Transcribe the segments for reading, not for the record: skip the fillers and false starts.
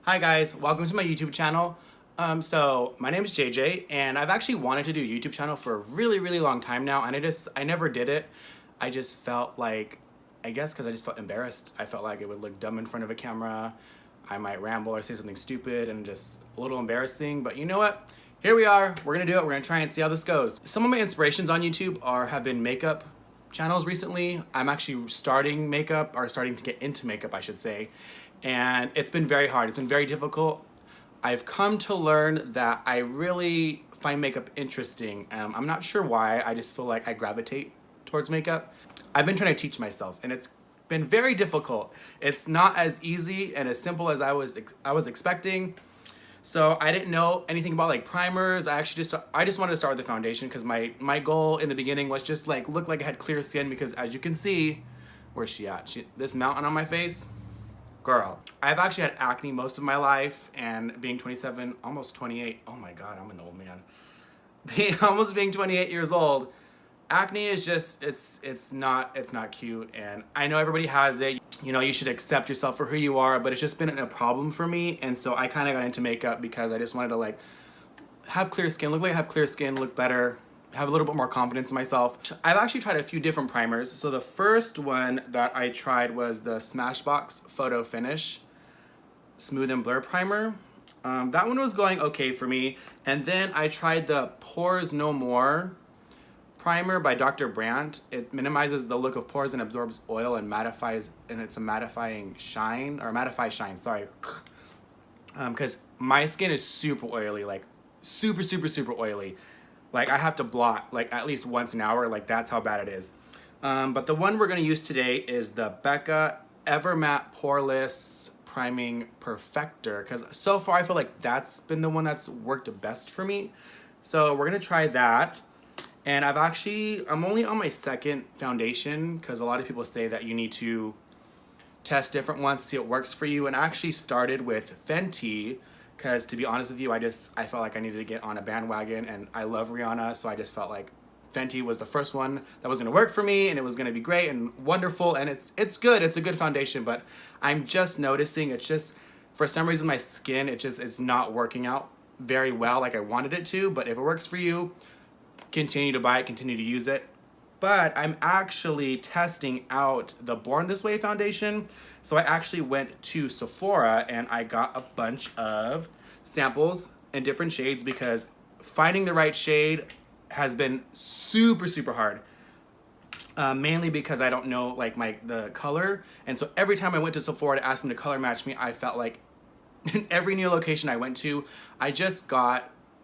Hi guys, welcome to my YouTube channel. So my name is JJ and I've actually wanted to do a YouTube channel for a really long time now, and I never did it. I just felt like, I guess because I just felt embarrassed. I felt like it would look dumb in front of a camera. I might ramble or say something stupid and just a little embarrassing, but you know what? Here we are, we're gonna do it, we're gonna try and see how this goes. Some of my inspirations on YouTube have been makeup channels recently. I'm actually starting to get into makeup, I should say. And it's been very hard, it's been very difficult. I've come to learn that I really find makeup interesting. I'm not sure why, I just feel like I gravitate towards makeup. I've been trying to teach myself and it's been very difficult. It's not as easy and as simple as I was expecting. So I didn't know anything about like primers. I just wanted to start with the foundation because my goal in the beginning was just like look like I had clear skin, because as you can see, where's she at? This mountain on my face, girl. I've actually had acne most of my life, and being 27, almost 28. Oh my God, I'm an old man. Almost being 28 years old. Acne is just, it's not cute, and I know everybody has it. You know, you should accept yourself for who you are, but it's just been a problem for me, and so I kind of got into makeup because I just wanted to like have clear skin, look like I have clear skin, look better, have a little bit more confidence in myself. I've actually tried a few different primers. So the first one that I tried was the Smashbox Photo Finish Smooth and Blur Primer. That one was going okay for me, and then I tried the Pores No More primer by Dr. Brandt. It minimizes the look of pores and absorbs oil and mattifies, and it's a mattify shine, sorry. Because my skin is super oily, like super oily. Like I have to blot like at least once an hour, like that's how bad it is. But the one we're gonna use today is the Becca Evermatte Poreless Priming Perfector, because so far I feel like that's been the one that's worked the best for me. So we're gonna try that. And I'm only on my second foundation, because a lot of people say that you need to test different ones to see what works for you. And I actually started with Fenty, because to be honest with you, I felt like I needed to get on a bandwagon, and I love Rihanna, so I just felt like Fenty was the first one that was gonna work for me, and it was gonna be great and wonderful, and it's good, it's a good foundation, but I'm just noticing it's just, for some reason my skin, it's not working out very well like I wanted it to. But if it works for you, continue to buy it, continue to use it. But I'm actually testing out the Born This Way foundation. So I actually went to Sephora and I got a bunch of samples in different shades, because finding the right shade has been super hard. Mainly because I don't know like the color. And so every time I went to Sephora to ask them to color match me, I felt like in every new location I went to,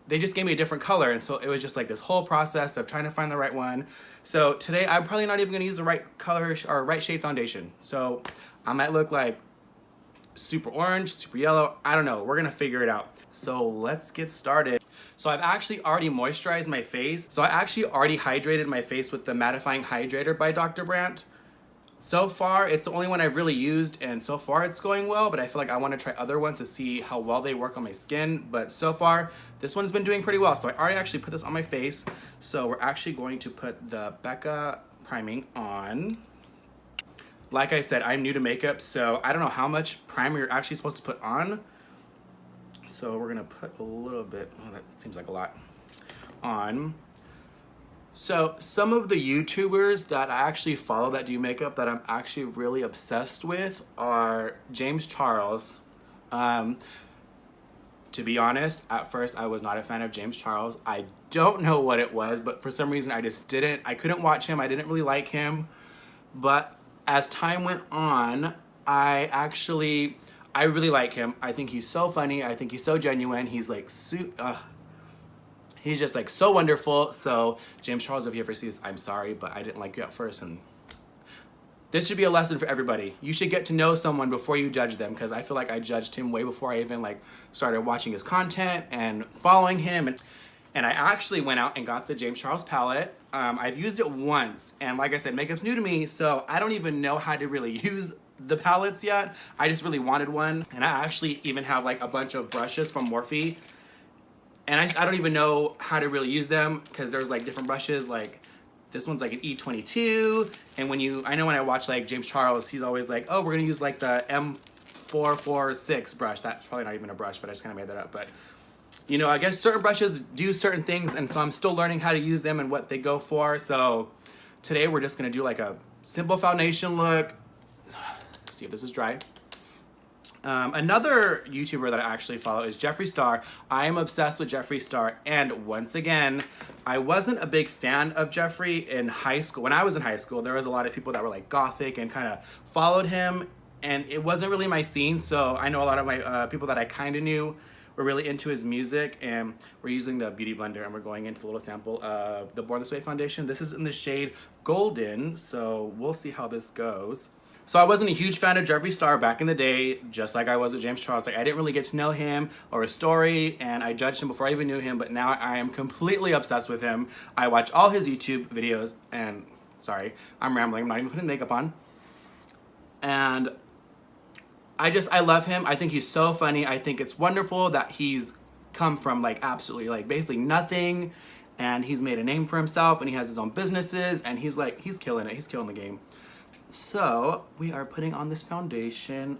they just gave me a different color, and so it was just like this whole process of trying to find the right one. So today I'm probably not even gonna use the right color or right shade foundation. So I might look like super orange, super yellow, I don't know, we're gonna figure it out. So let's get started. So I've actually already moisturized my face. So I actually already hydrated my face with the mattifying hydrator by Dr. Brandt. So far, it's the only one I've really used, and so far it's going well, but I feel like I want to try other ones to see how well they work on my skin. But so far, this one's been doing pretty well. So I already actually put this on my face. So we're actually going to put the Becca priming on. Like I said, I'm new to makeup, so I don't know how much primer you're actually supposed to put on. So we're gonna put a little bit, oh, that seems like a lot, on. So some of the YouTubers that I actually follow that do makeup that I'm actually really obsessed with are James Charles. To be honest, at first I was not a fan of James Charles. I don't know what it was, but for some reason I couldn't watch him. I didn't really like him. But as time went on, I really like him. I think he's so funny. I think he's so genuine. He's like, he's just like so wonderful. So James Charles, if you ever see this, I'm sorry, but I didn't like you at first, and this should be a lesson for everybody. You should get to know someone before you judge them, because I feel like I judged him way before I even like started watching his content and following him. And I actually went out and got the James Charles palette. I've used it once, and like I said, makeup's new to me, so I don't even know how to really use the palettes yet. I just really wanted one, and I actually even have like a bunch of brushes from Morphe. And I don't even know how to really use them, because there's like different brushes, like this one's like an E22. And I know when I watch like James Charles, he's always like, oh, we're gonna use like the 446 brush. That's probably not even a brush, but I just kind of made that up. But, you know, I guess certain brushes do certain things, and so I'm still learning how to use them and what they go for. So today we're just going to do like a simple foundation look. See if this is dry. Another YouTuber that I actually follow is Jeffree Star. I am obsessed with Jeffree Star, and once again, I wasn't a big fan of Jeffree in high school. When I was in high school, there was a lot of people that were like gothic and kind of followed him, and it wasn't really my scene. So I know a lot of my people that I kind of knew were really into his music, and we're using the Beauty Blender, and we're going into a little sample of the Born This Way foundation. This is in the shade Golden, so we'll see how this goes. So I wasn't a huge fan of Jeffree Star back in the day, just like I was with James Charles. Like, I didn't really get to know him or his story, and I judged him before I even knew him, but now I am completely obsessed with him. I watch all his YouTube videos, and sorry, I'm rambling, I'm not even putting makeup on. And I love him. I think he's so funny. I think it's wonderful that he's come from like absolutely like basically nothing, and he's made a name for himself, and he has his own businesses, and he's killing it. He's killing the game. So we are putting on this foundation.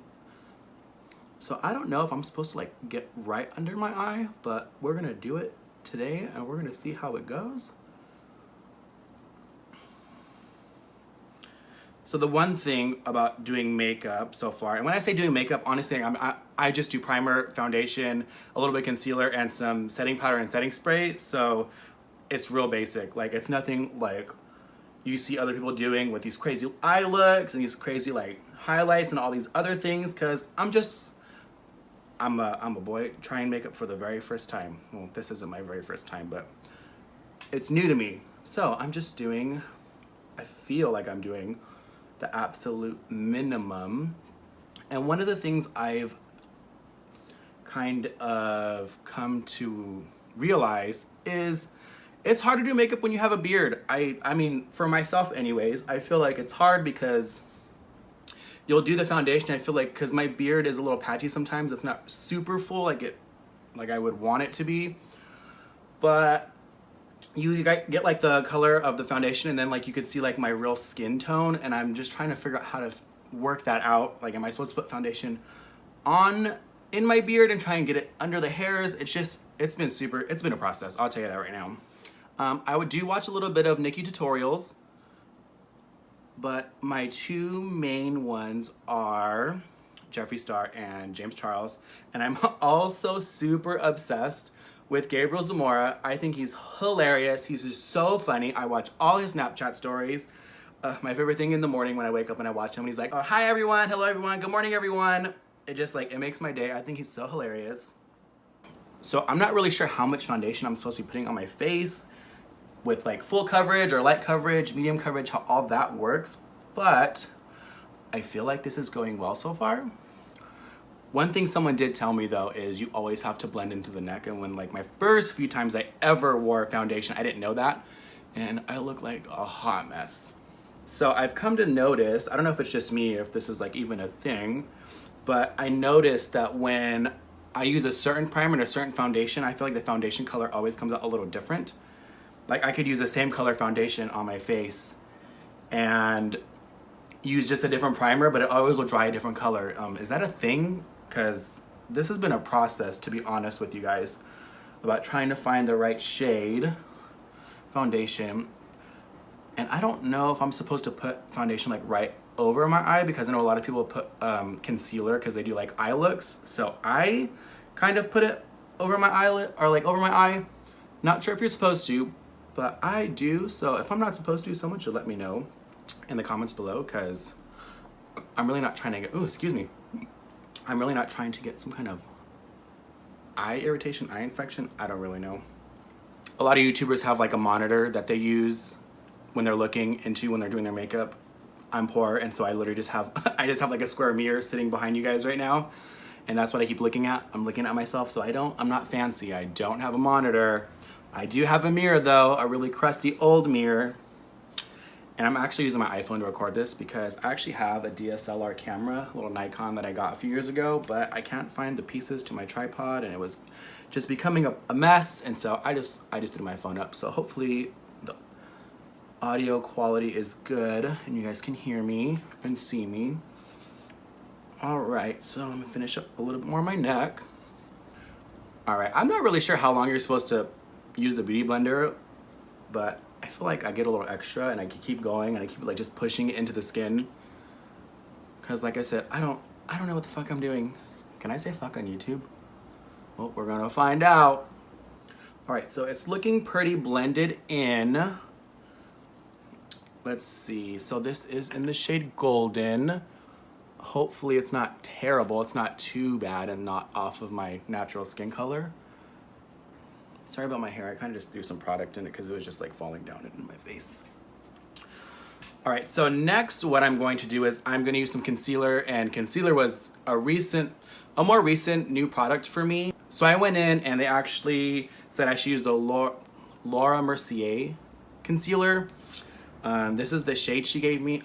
So I don't know if I'm supposed to like get right under my eye, but we're gonna do it today, and we're gonna see how it goes. So the one thing about doing makeup so far, and when I say doing makeup, honestly, I just do primer, foundation, a little bit of concealer, and some setting powder and setting spray. So it's real basic. Like, it's nothing like you see other people doing with these crazy eye looks and these crazy like highlights and all these other things, because I'm a boy trying makeup for the very first time. Well, this isn't my very first time, but it's new to me. So I'm just doing, I feel like I'm doing the absolute minimum. And one of the things I've kind of come to realize is it's hard to do makeup when you have a beard. I mean, for myself anyways, I feel like it's hard because you'll do the foundation. I feel like because my beard is a little patchy sometimes, it's not super full like I would want it to be. But you get like the color of the foundation, and then like you could see like my real skin tone, and I'm just trying to figure out how to work that out. Like, am I supposed to put foundation on in my beard and try and get it under the hairs? It's been a process, I'll tell you that right now. I would watch a little bit of Nikki tutorials, but my two main ones are Jeffree Star and James Charles, and I'm also super obsessed with Gabriel Zamora. I think he's hilarious. He's just so funny. I watch all his Snapchat stories. My favorite thing in the morning when I wake up and I watch him, and he's like, "Oh, hi everyone, hello everyone, good morning everyone." It makes my day. I think he's so hilarious. So I'm not really sure how much foundation I'm supposed to be putting on my face, with like full coverage or light coverage, medium coverage, how all that works, but I feel like this is going well so far. One thing someone did tell me though is you always have to blend into the neck, and when like my first few times I ever wore foundation, I didn't know that, and I look like a hot mess. So I've come to notice, I don't know if it's just me, if this is like even a thing, but I noticed that when I use a certain primer and a certain foundation, I feel like the foundation color always comes out a little different. Like, I could use the same color foundation on my face and use just a different primer, but it always will dry a different color. Is that a thing? Because this has been a process, to be honest with you guys, about trying to find the right shade foundation. And I don't know if I'm supposed to put foundation like right over my eye, because I know a lot of people put concealer because they do like eye looks. So I kind of put it over my eyelid, or like over my eye. Not sure if you're supposed to, but I do. So if I'm not supposed to, someone should let me know in the comments below, because I'm really not trying to get, I'm really not trying to get some kind of eye irritation, eye infection. I don't really know. A lot of YouTubers have like a monitor that they use when they're looking into when they're doing their makeup. I'm poor, and so I literally just have I just have like a square mirror sitting behind you guys right now, and that's what I keep looking at. I'm looking at myself, so I'm not fancy. I don't have a monitor. I do have a mirror though, a really crusty old mirror. And I'm actually using my iPhone to record this because I actually have a DSLR camera, a little Nikon that I got a few years ago, but I can't find the pieces to my tripod, and it was just becoming a mess, and so I just threw my phone up. So hopefully the audio quality is good and you guys can hear me and see me. All right, so I'm gonna finish up a little bit more on my neck. All right, I'm not really sure how long you're supposed to use the Beauty Blender, but I feel like I get a little extra and I can keep going and I keep like just pushing it into the skin. Cause like I said, I don't know what the fuck I'm doing. Can I say fuck on YouTube? Well, we're gonna find out. All right, so it's looking pretty blended in. Let's see, so this is in the shade Golden. Hopefully it's not terrible, it's not too bad and not off of my natural skin color. Sorry about my hair, I kind of just threw some product in it because it was just like falling down into my face. All right, so next what I'm going to do is I'm gonna use some concealer, and concealer was a more recent new product for me. So I went in and they actually said I should use the Laura Mercier concealer. This is the shade she gave me.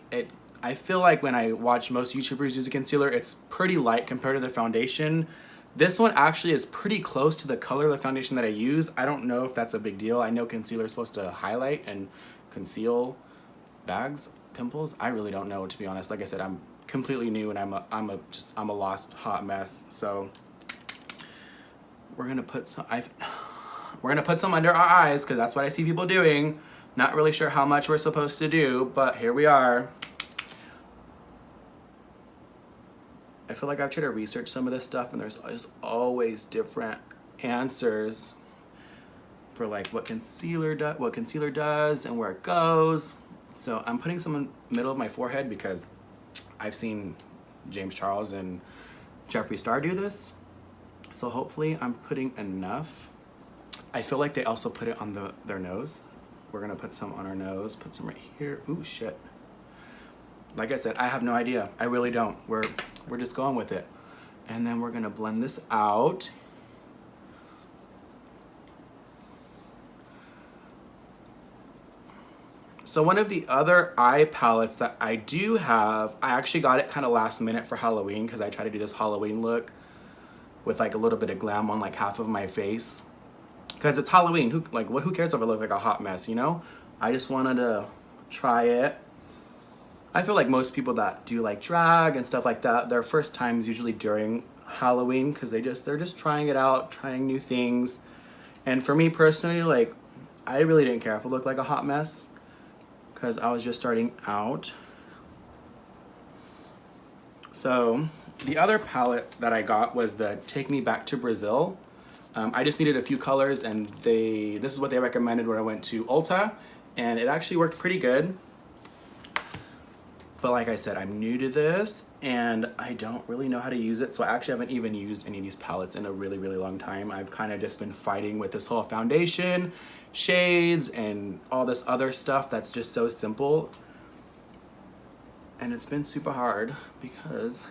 I feel like when I watch most YouTubers use a concealer, it's pretty light compared to the foundation. This one actually is pretty close to the color of the foundation that I use. I don't know if that's a big deal. I know concealer is supposed to highlight and conceal bags, pimples. I really don't know, to be honest. Like I said, I'm completely new and I'm a lost hot mess. So we're gonna put some under our eyes because that's what I see people doing. Not really sure how much we're supposed to do, but here we are. I feel like I've tried to research some of this stuff and there's always different answers for like what concealer does and where it goes. So I'm putting some in the middle of my forehead because I've seen James Charles and Jeffree Star do this. So hopefully I'm putting enough. I feel like they also put it on their nose. We're gonna put some on our nose, put some right here. Ooh, shit. Like I said, I have no idea. I really don't. We're just going with it. And then we're gonna blend this out. So one of the other eye palettes that I do have, I actually got it kind of last minute for Halloween because I try to do this Halloween look with like a little bit of glam on like half of my face. Because it's Halloween, who cares if I look like a hot mess, you know? I just wanted to try it. I feel like most people that do like drag and stuff like that, their first time is usually during Halloween because they're just trying it out, trying new things. And for me personally, like, I really didn't care if it looked like a hot mess because I was just starting out. So the other palette that I got was the Take Me Back to Brazil. I just needed a few colors and this is what they recommended when I went to Ulta, and it actually worked pretty good. But like I said, I'm new to this and I don't really know how to use it. So I actually haven't even used any of these palettes in a really, really long time. I've kind of just been fighting with this whole foundation, shades, and all this other stuff that's just so simple. And it's been super hard because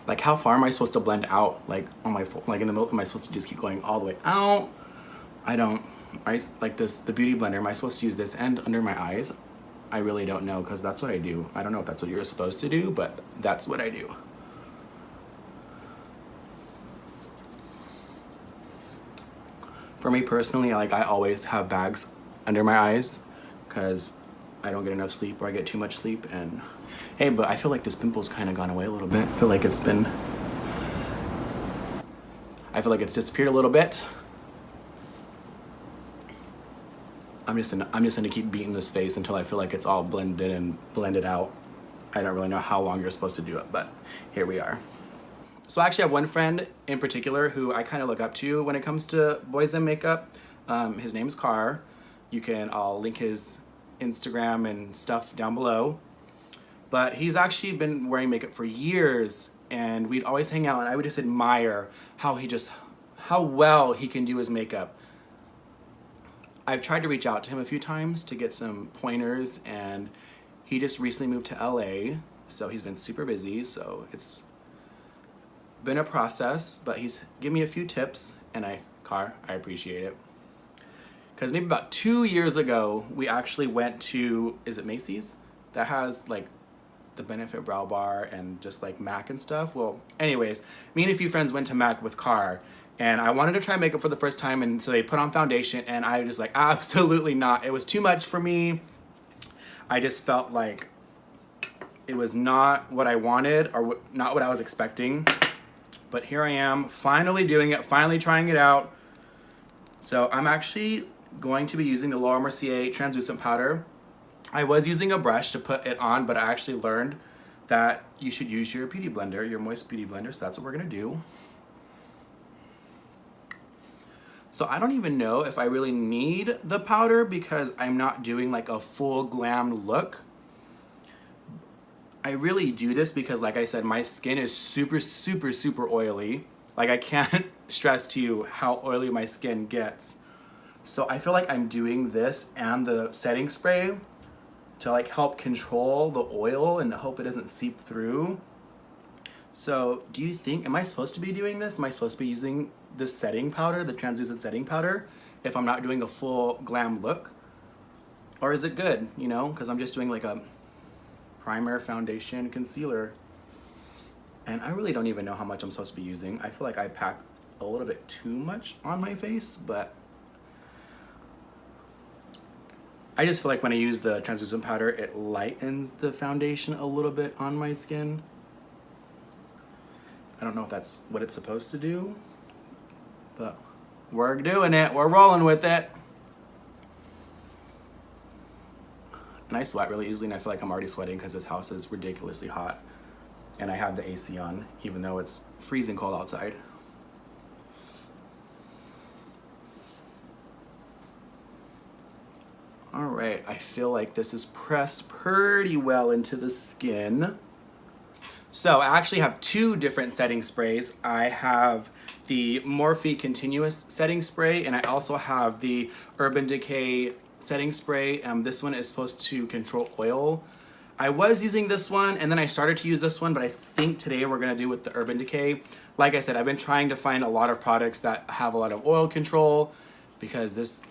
like how far am I supposed to blend out? Like on my, like in the middle, am I supposed to just keep going all the way out? Like the Beauty Blender, am I supposed to use this end under my eyes? I really don't know because that's what I do. I don't know if that's what you're supposed to do, but that's what I do. For me personally, I always have bags under my eyes because I don't get enough sleep or I get too much sleep. And hey, but I feel like this pimple's kind of gone away a little bit. I feel like it's disappeared a little bit. I'm just gonna keep beating this face until I feel like it's all blended and blended out. I don't really know how long you're supposed to do it, but here we are. So I actually have one friend in particular who I kind of look up to when it comes to boys and makeup. His name's Carr. I'll link his Instagram and stuff down below. But he's actually been wearing makeup for years, and we'd always hang out and I would just admire how well he can do his makeup. I've tried to reach out to him a few times to get some pointers, and he just recently moved to LA, so he's been super busy, so it's been a process, but he's given me a few tips, and I appreciate it. Because maybe about 2 years ago, we actually went to, is it Macy's? That has like the Benefit Brow Bar and just like MAC and stuff. Well, anyways, me and a few friends went to MAC with Carr, and I wanted to try makeup for the first time, and so they put on foundation, and I was just like, absolutely not. It was too much for me. I just felt like It was not what I wanted or not what I was expecting. But here I am, finally doing it, finally trying it out. So I'm actually going to be using the Laura Mercier translucent powder. I was using a brush to put it on, but I actually learned that you should use your beauty blender, your moist beauty blender, so that's what we're gonna do. So I don't even know if I really need the powder because I'm not doing like a full glam look. I really do this because, like I said, my skin is super, super, super oily. Like, I can't stress to you how oily my skin gets. So I feel like I'm doing this and the setting spray to like help control the oil and hope it doesn't seep through. So do you think, am I supposed to be doing this? Am I supposed to be using this setting powder, the translucent setting powder, if I'm not doing a full glam look? Or is it good, you know? Because I'm just doing like a primer, foundation, concealer. And I really don't even know how much I'm supposed to be using. I feel like I pack a little bit too much on my face, but I just feel like when I use the translucent powder, it lightens the foundation a little bit on my skin. I don't know if that's what it's supposed to do, but we're doing it. We're rolling with it. And I sweat really easily, and I feel like I'm already sweating because this house is ridiculously hot. And I have the AC on, even though it's freezing cold outside. All right, I feel like this is pressed pretty well into the skin. So I actually have two different setting sprays. I have the Morphe Continuous Setting Spray, and I also have the Urban Decay Setting Spray. This one is supposed to control oil. I was using this one, and then I started to use this one, but I think today we're gonna do with the Urban Decay. Like I said, I've been trying to find a lot of products that have a lot of oil control because this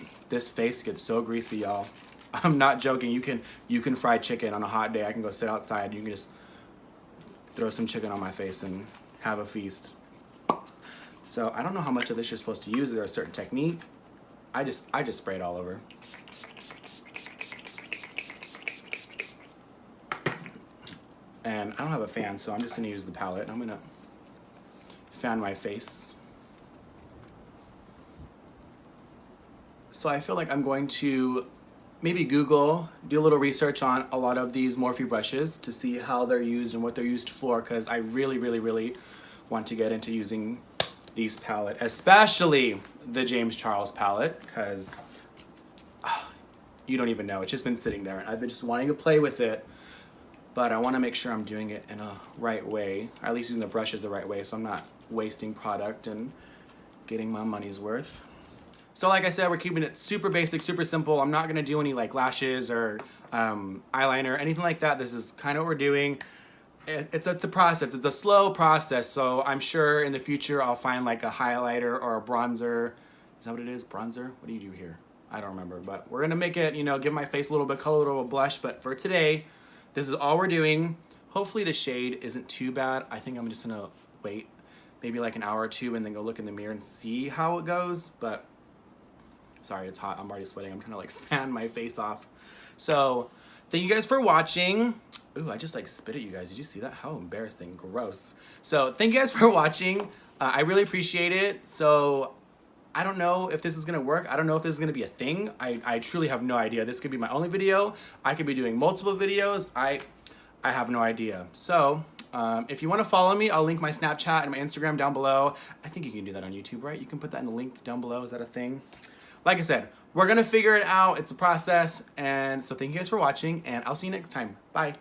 face gets so greasy, y'all. I'm not joking. You can fry chicken on a hot day. I can go sit outside. You can just throw some chicken on my face and have a feast. So I don't know how much of this you're supposed to use. Is there a certain technique? I just spray it all over. And I don't have a fan, so I'm just gonna use the palette. I'm gonna fan my face. So I feel like I'm going to maybe Google, do a little research on a lot of these Morphe brushes to see how they're used and what they're used for, because I really, really, really want to get into using these palette, especially the James Charles palette, because you don't even know. It's just been sitting there, and I've been just wanting to play with it, but I want to make sure I'm doing it in a right way, or at least using the brushes the right way, so I'm not wasting product and getting my money's worth. So like I said, we're keeping it super basic, super simple. I'm not gonna do any like lashes or eyeliner, anything like that. This is kind of what we're doing. It's a process, it's a slow process. So I'm sure in the future I'll find like a highlighter or a bronzer. Is that what it is, bronzer? What do you do here? I don't remember, but we're gonna make it, you know, give my face a little bit color, a little blush. But for today, this is all we're doing. Hopefully the shade isn't too bad. I think I'm just gonna wait maybe like an hour or two and then go look in the mirror and see how it goes. But sorry, it's hot. I'm already sweating. I'm trying to like fan my face off. So thank you guys for watching. Ooh, I just like spit at you guys. Did you see that? How embarrassing. Gross. So thank you guys for watching. I really appreciate it. So I don't know if this is going to work. I don't know if this is going to be a thing. I truly have no idea. This could be my only video. I could be doing multiple videos. I have no idea. So if you want to follow me, I'll link my Snapchat and my Instagram down below. I think you can do that on YouTube, right? You can put that in the link down below. Is that a thing? Like I said, we're gonna figure it out. It's a process. And so thank you guys for watching, and I'll see you next time. Bye.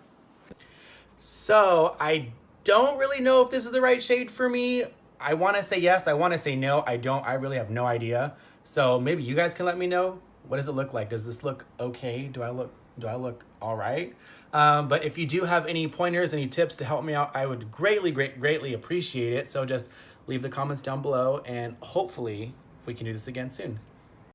So I don't really know if this is the right shade for me. I wanna say yes, I wanna say no. I really have no idea. So maybe you guys can let me know. What does it look like? Does this look okay? Do I look all right? But if you do have any pointers, any tips to help me out, I would greatly appreciate it. So just leave the comments down below, and hopefully we can do this again soon.